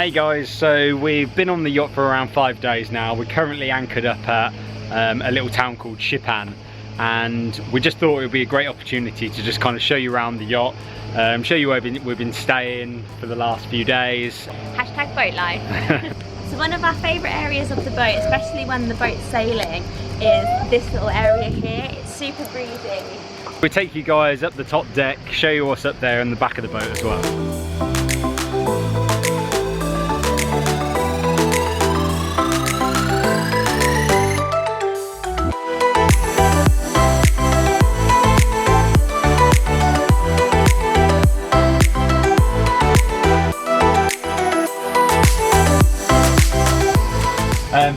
Hey guys, so we've been on the yacht for around 5 days now. We're currently anchored up at a little town called Shipan, and we just thought it would be a great opportunity to just kind of show you around the yacht, show you where we've been staying for the last few days. Hashtag boat life. So one of our favourite areas of the boat, especially when the boat's sailing, is this little area here. It's super breezy. We'll take you guys up the top deck, show you what's up there in the back of the boat as well.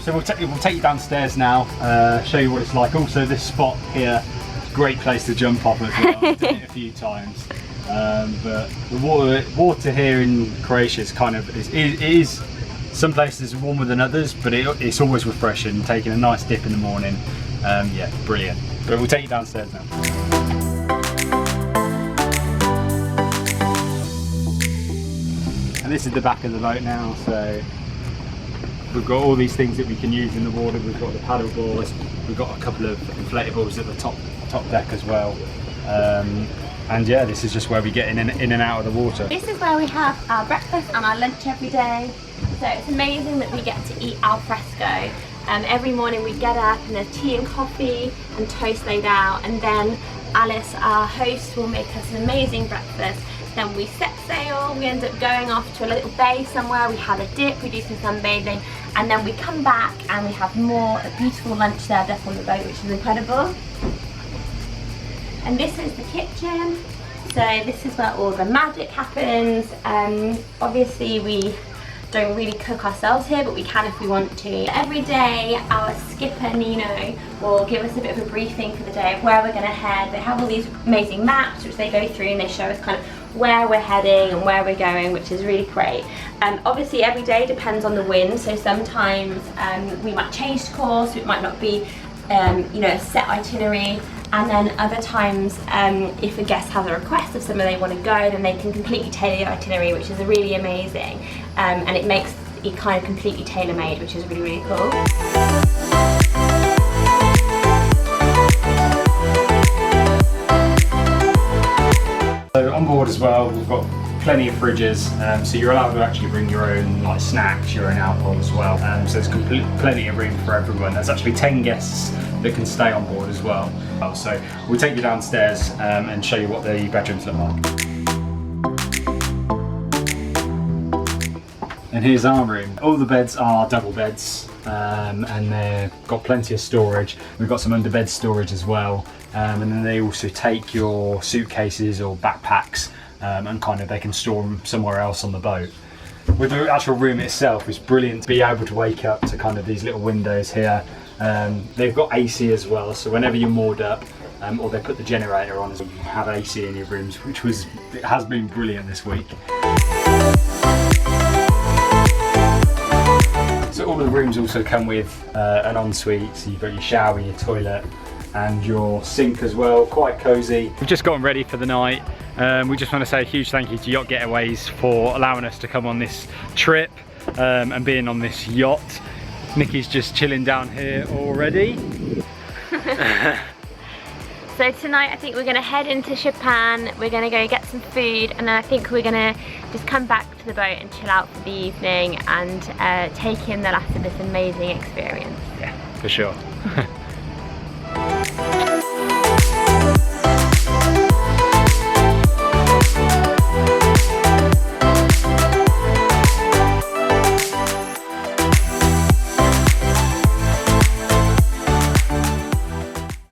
So we'll take you downstairs now, show you what it's like. Also, this spot here, great place to jump off as well. I've done it a few times, but the water here in Croatia is kind of it is some places warmer than others, but it's always refreshing. Taking a nice dip in the morning, yeah, brilliant. But we'll take you downstairs now. And this is the back of the boat now, so we've got all these things that we can use in the water. We've got the paddle boards, we've got a couple of inflatables at the top deck as well. And yeah, this is just where we get in and out of the water. This is where we have our breakfast and our lunch every day. So it's amazing that we get to eat al fresco. Every morning we get up and there's tea and coffee and toast laid out, and then Alice, our host, will make us an amazing breakfast. Then we set sail, we end up going off to a little bay somewhere, we have a dip, we do some sunbathing, and then we come back and we have a beautiful lunch served up on the boat, which is incredible. And this is the kitchen, so this is where all the magic happens. Obviously we don't really cook ourselves here, but we can if we want to. Every day our skipper Nino will give us a bit of a briefing for the day of where we're going to head. They have all these amazing maps which they go through and they show us kind of where we're heading and where we're going, which is really great. Obviously every day depends on the wind, so sometimes we might change course, it might not be you know, a set itinerary, and then other times if a guest has a request of somewhere they want to go, then they can completely tailor the itinerary, which is really amazing, and it makes it kind of completely tailor-made, which is really, really cool. So on board as well, we've got plenty of fridges, so you're allowed to actually bring your own like snacks, your own alcohol as well. So there's plenty of room for everyone. There's actually 10 guests that can stay on board as well. So we'll take you downstairs and show you what the bedrooms look like. And here's our room. All the beds are double beds, and they've got plenty of storage. We've got some underbed storage as well. And then they also take your suitcases or backpacks and kind of they can store them somewhere else on the boat. With the actual room itself, it's brilliant to be able to wake up to kind of these little windows here. They've got AC as well, so whenever you're moored up or they put the generator on, you have AC in your rooms, which has been brilliant this week. So all the rooms also come with an ensuite, so you've got your shower, your toilet, and your sink as well, quite cosy. We've just gotten ready for the night. We just want to say a huge thank you to Yacht Getaways for allowing us to come on this trip and being on this yacht. Nikki's just chilling down here already. So tonight I think we're going to head into Shipan, we're going to go get some food, and then I think we're going to just come back to the boat and chill out for the evening and take in the last of this amazing experience. Yeah, for sure.